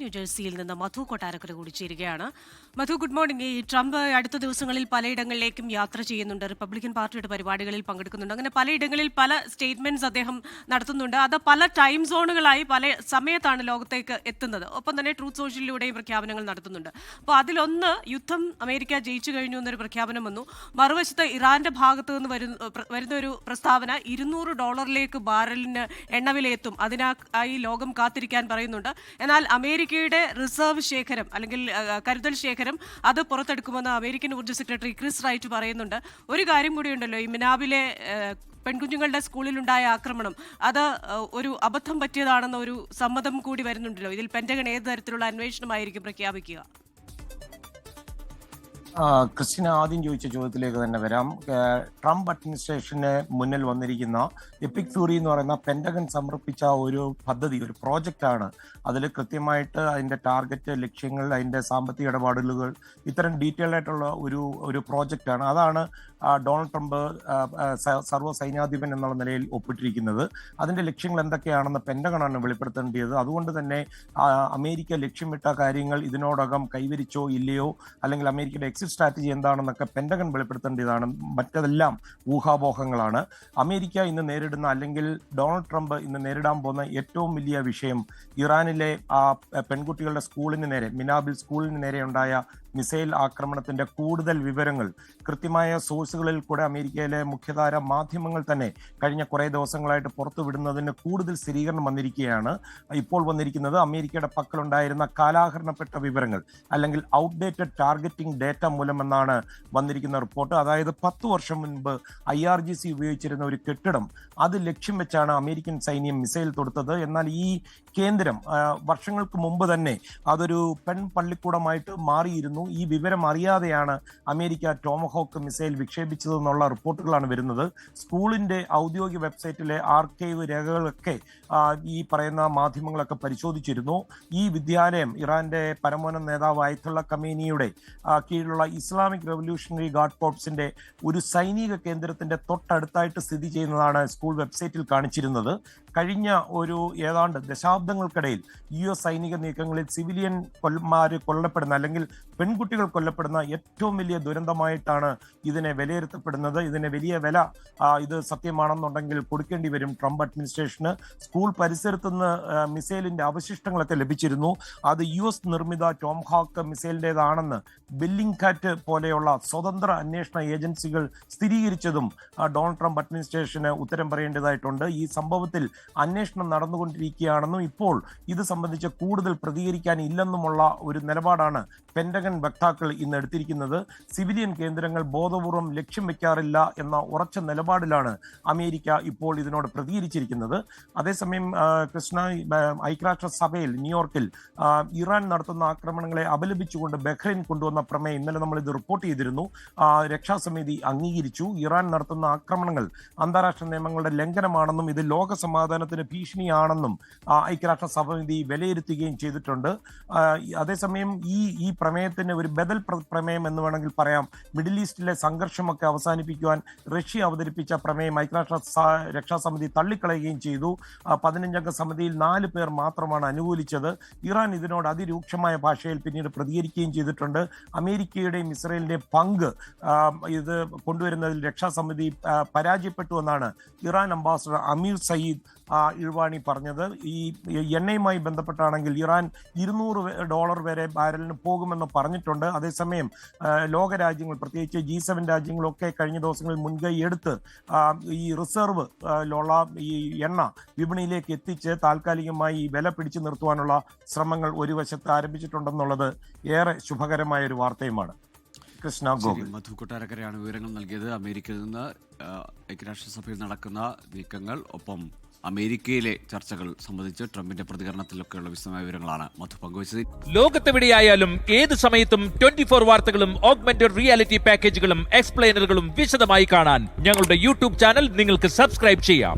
ന്യൂജേഴ്സിയിൽ നിന്ന് മധു കൊട്ടാരക്കര കൂടി ചേരുകയാണ്. മധു, ഗുഡ് മോർണിംഗ്. ഈ ട്രംപ് അടുത്ത ദിവസങ്ങളിൽ പലയിടങ്ങളിലേക്കും യാത്ര ചെയ്യുന്നുണ്ട്, റിപ്പബ്ലിക്കൻ പാർട്ടിയുടെ പരിപാടികളിൽ പങ്കെടുക്കുന്നുണ്ട്. അങ്ങനെ പലയിടങ്ങളിൽ പല സ്റ്റേറ്റ്മെന്റ്സ് അദ്ദേഹം നടത്തുന്നുണ്ട്. അത് പല ടൈം സോണുകളായി പല സമയത്താണ് ലോകത്തേക്ക് എത്തുന്നത്. ഒപ്പം തന്നെ ട്രൂത്ത് സോഷ്യലിലൂടെയും പ്രഖ്യാപനങ്ങൾ നടത്തുന്നുണ്ട്. അപ്പോൾ അതിലൊന്ന്, യുദ്ധം അമേരിക്ക ജയിച്ചു കഴിഞ്ഞു എന്നൊരു പ്രഖ്യാപനം വന്നു. മറുവശത്ത് ഇറാന്റെ ഭാഗത്ത് നിന്ന് വരുന്ന ഒരു പ്രസ്താവന, $200 ബാരലിന് എണ്ണവിലയെത്തും, അതിനായി ലോകം കാത്തിരിക്കാൻ പറയുന്നുണ്ട്. എന്നാൽ അമേരിക്കയുടെ റിസർവ് ശേഖരം അല്ലെങ്കിൽ കരുതൽ ശേഖരം അത് പുറത്തെടുക്കുമെന്ന് അമേരിക്കൻ ഊർജ്ജ സെക്രട്ടറി ക്രിസ് റൈറ്റ് പറയുന്നുണ്ട്. ഒരു കാര്യം കൂടിയുണ്ടല്ലോ, ഈ മിനാബിലെ പെൺകുഞ്ഞുങ്ങളുടെ സ്കൂളിലുണ്ടായ ആക്രമണം അത് ഒരു അബദ്ധം പറ്റിയതാണെന്ന ഒരു സമ്മതം കൂടി വരുന്നുണ്ടല്ലോ. ഇതിൽ പെന്റഗൺ ഏത് തരത്തിലുള്ള അന്വേഷണമായിരിക്കും പ്രഖ്യാപിക്കുക? ക്രിസ്റ്റിന ആദ്യം ചോദിച്ച ചോദ്യത്തിലേക്ക് തന്നെ വരാം. ട്രംപ് അഡ്മിനിസ്ട്രേഷന് മുന്നിൽ വന്നിരിക്കുന്ന എപ്പിക് ഫ്യൂറി എന്ന് പറയുന്ന പെന്റഗൺ സമർപ്പിച്ച ഒരു പദ്ധതി, ഒരു പ്രോജക്റ്റാണ്. അതിൽ കൃത്യമായിട്ട് അതിൻ്റെ ടാർഗറ്റ്, ലക്ഷ്യങ്ങൾ, അതിൻ്റെ സാമ്പത്തിക ഇടപാടുകൾ, ഇത്തരം ഡീറ്റെയിൽ ആയിട്ടുള്ള ഒരു പ്രോജക്റ്റാണ്. അതാണ് ഡൊണാൾഡ് ട്രംപ് സർവ്വ സൈന്യാധിപൻ എന്നുള്ള നിലയിൽ ഒപ്പിട്ടിരിക്കുന്നത്. അതിൻ്റെ ലക്ഷ്യങ്ങൾ എന്തൊക്കെയാണെന്ന് പെന്റഗണാണ് വെളിപ്പെടുത്തേണ്ടത്. അതുകൊണ്ട് തന്നെ അമേരിക്ക ലക്ഷ്യമിട്ട കാര്യങ്ങൾ ഇതിനോടകം കൈവരിച്ചോ ഇല്ലയോ, അല്ലെങ്കിൽ അമേരിക്കയുടെ എക്സിറ്റ് സ്ട്രാറ്റജി എന്താണെന്നൊക്കെ പെന്റഗൺ വെളിപ്പെടുത്തേണ്ടതാണ്. മറ്റതെല്ലാം ഊഹാപോഹങ്ങളാണ്. അമേരിക്ക ഇന്ന് നേരിടുന്ന, അല്ലെങ്കിൽ ഡൊണാൾഡ് ട്രംപ് ഇന്ന് നേരിടാൻ പോകുന്ന ഏറ്റവും വലിയ വിഷയം ഇറാനിലെ പെൺകുട്ടികളുടെ സ്കൂളിന് നേരെ, മിനാബിൽ സ്കൂളിന് നേരെ ഉണ്ടായ മിസൈൽ ആക്രമണത്തിന്റെ കൂടുതൽ വിവരങ്ങൾ കൃത്യമായ സോഴ്സുകളിൽ കൂടെ അമേരിക്കയിലെ മുഖ്യധാര മാധ്യമങ്ങൾ തന്നെ കഴിഞ്ഞ കുറേ ദിവസങ്ങളായിട്ട് പുറത്തുവിടുന്നതിന് കൂടുതൽ സ്ഥിരീകരണം വന്നിരിക്കുകയാണ്. ഇപ്പോൾ വന്നിരിക്കുന്നത് അമേരിക്കയുടെ പക്കലുണ്ടായിരുന്ന കാലാഹരണപ്പെട്ട വിവരങ്ങൾ, അല്ലെങ്കിൽ ഔട്ട്ഡേറ്റഡ് ടാർഗറ്റിംഗ് ഡേറ്റ മൂലമെന്നാണ് വന്നിരിക്കുന്ന റിപ്പോർട്ട്. അതായത് 10 വർഷം മുൻപ് IRGC ഉപയോഗിച്ചിരുന്ന ഒരു കെട്ടിടം, അത് ലക്ഷ്യം വെച്ചാണ് അമേരിക്കൻ സൈന്യം മിസൈൽ തൊടുത്തത്. എന്നാൽ ഈ കേന്ദ്രം വർഷങ്ങൾക്ക് മുമ്പ് തന്നെ അതൊരു പള്ളിക്കൂടമായിട്ട് മാറിയിരുന്നു. ഈ വിവരം അറിയാതെയാണ് അമേരിക്ക ടോമഹോക്ക് മിസൈൽ വിക്ഷേപിച്ചതെന്നുള്ള റിപ്പോർട്ടുകളാണ് വരുന്നത്. സ്കൂളിന്റെ ഔദ്യോഗിക വെബ്സൈറ്റിലെ ആർക്കൈവ് രേഖകളൊക്കെ ഈ പറയുന്ന മാധ്യമങ്ങളൊക്കെ പരിശോധിച്ചിരുന്നു. ഈ വിദ്യാലയം ഇറാന്റെ പരമോന്നത നേതാവ് അയത്തുള്ള ഖമേനിയുടെ കീഴിലുള്ള ഇസ്ലാമിക് റവല്യൂഷണറി ഗാർഡ് കോർപ്സിന്റെ ഒരു സൈനിക കേന്ദ്രത്തിന്റെ തൊട്ടടുത്തായിട്ട് സ്ഥിതി ചെയ്യുന്നതാണ് സ്കൂൾ വെബ്സൈറ്റിൽ കാണിച്ചിരുന്നത്. കഴിഞ്ഞ ഒരു ഏതാണ്ട് ദശാബ്ദങ്ങൾക്കിടയിൽ US സൈനിക നീക്കങ്ങളിൽ സിവിലിയൻ കൊല്ലപ്പെടുന്ന, അല്ലെങ്കിൽ പെൺകുട്ടികൾ കൊല്ലപ്പെടുന്ന ഏറ്റവും വലിയ ദുരന്തമായിട്ടാണ് ഇതിനെ വിലയിരുത്തപ്പെടുന്നത്. ഇതിന് വലിയ വില ഇത് സത്യമാണെന്നുണ്ടെങ്കിൽ കൊടുക്കേണ്ടി വരും ട്രംപ് അഡ്മിനിസ്ട്രേഷന്. സ്കൂൾ പരിസരത്തുനിന്ന് മിസൈലിന്റെ അവശിഷ്ടങ്ങളൊക്കെ ലഭിച്ചിരുന്നു. അത് US നിർമ്മിത ടോംഹാക്ക് മിസൈലിൻ്റെതാണെന്ന് ബെല്ലിംഗ്കാറ്റ് പോലെയുള്ള സ്വതന്ത്ര അന്വേഷണ ഏജൻസികൾ സ്ഥിരീകരിച്ചതും ഡൊണാൾഡ് ട്രംപ് അഡ്മിനിസ്ട്രേഷന് ഉത്തരം പറയേണ്ടതായിട്ടുണ്ട്. ഈ സംഭവത്തിൽ അന്വേഷണം നടന്നുകൊണ്ടിരിക്കുകയാണെന്നും ഇപ്പോൾ ഇത് സംബന്ധിച്ച് കൂടുതൽ പ്രതികരിക്കാൻ ഇല്ലെന്നുമുള്ള ഒരു നിലപാടാണ് പെന്റഗൺ വക്താക്കൾ ഇന്ന് എടുത്തിരിക്കുന്നത്. സിവിലിയൻ കേന്ദ്രങ്ങൾ ബോധപൂർവം ലക്ഷ്യം വെക്കാറില്ല എന്ന ഉറച്ച നിലപാടിലാണ് അമേരിക്ക ഇപ്പോൾ ഇതിനോട് പ്രതികരിച്ചിരിക്കുന്നത്. അതേസമയം കൃഷ്ണ, ഐക്യരാഷ്ട്ര സഭയിൽ ന്യൂയോർക്കിൽ ഇറാൻ നടത്തുന്ന ആക്രമണങ്ങളെ അപലപിച്ചുകൊണ്ട് ബഹ്റൈൻ കൊണ്ടുവന്ന പ്രമേയം ഇന്നലെ നമ്മൾ ഇത് റിപ്പോർട്ട് ചെയ്തിരുന്നു. രക്ഷാസമിതി അംഗീകരിച്ചു. ഇറാൻ നടത്തുന്ന ആക്രമണങ്ങൾ അന്താരാഷ്ട്ര നിയമങ്ങളുടെ ലംഘനമാണെന്നും ഇത് ലോക സമാധാനത്തിന് ഭീഷണിയാണെന്നും ഐക്യരാഷ്ട്ര സമിതി വിലയിരുത്തുകയും ചെയ്തിട്ടുണ്ട്. അതേസമയം ഈ പ്രമേയത്തിന് ഒരു ബദൽ പ്രമേയം എന്ന് വേണമെങ്കിൽ പറയാം. മിഡിൽ ഈസ്റ്റിലെ സംഘർഷമൊക്കെ അവസാനിപ്പിക്കുവാൻ റഷ്യ അവതരിപ്പിച്ച പ്രമേയം ഐക്യരാഷ്ട്ര രക്ഷാസമിതി തള്ളിക്കളയുകയും ചെയ്തു. 15-അംഗ സമിതിയിൽ 4 പേർ മാത്രമാണ് അനുകൂലിച്ചത്. ഇറാൻ ഇതിനോട് അതിരൂക്ഷമായ ഭാഷയിൽ പിന്നീട് പ്രതികരിക്കുകയും ചെയ്തിട്ടുണ്ട്. അമേരിക്കയുടെയും ഇസ്രയേലിന്റെയും പങ്ക് ഇത് കൊണ്ടുവരുന്നതിൽ രക്ഷാസമിതി പരാജയപ്പെട്ടു എന്നാണ് ഇറാൻ അംബാസഡർ അമീർ സയ്യിദ് ഇർവാണി പറഞ്ഞത്. ഈ എണ്ണയുമായി ബന്ധപ്പെട്ടാണെങ്കിൽ ഇറാൻ $200 വരെ ബാരലിന് പോകുമെന്ന് പറഞ്ഞിട്ടുണ്ട്. അതേസമയം ലോകരാജ്യങ്ങൾ, പ്രത്യേകിച്ച് G7 രാജ്യങ്ങളൊക്കെ കഴിഞ്ഞ ദിവസങ്ങളിൽ മുൻകൈ എടുത്ത് ഈ റിസർവ് ലുള്ള ഈ എണ്ണ വിപണിയിലേക്ക് എത്തിച്ച് താൽക്കാലികമായി വില പിടിച്ചു നിർത്തുവാനുള്ള ശ്രമങ്ങൾ ഒരു വശത്ത് ആരംഭിച്ചിട്ടുണ്ടെന്നുള്ളത് ഏറെ ശുഭകരമായ ഒരു വാർത്തയുമാണ്. കൃഷ്ണ ഗോകുൽ. മധു കൊട്ടാരക്കരയാണ് വിവരങ്ങൾ നൽകിയത്. അമേരിക്കയിൽ നിന്ന് ഐക്യരാഷ്ട്രസഭയിൽ നടക്കുന്ന നീക്കങ്ങൾ, ഒപ്പം അമേരിക്കയിലെ ചർച്ചകൾ സംബന്ധിച്ച് ട്രംപിന്റെ പ്രതികരണത്തിലൊക്കെയുള്ള വിശദമായ വിവരങ്ങളാണ് മധു പങ്കുവച്ചത്. ലോകത്തെവിടെയായാലും ഏത് സമയത്തും 24 വാർത്തകളും ഓഗ്മെന്റഡ് റിയാലിറ്റി പാക്കേജുകളും എക്സ്പ്ലെയിനറുകളും വിശദമായി കാണാൻ ഞങ്ങളുടെ YouTube ചാനൽ നിങ്ങൾക്ക് സബ്സ്ക്രൈബ് ചെയ്യാം.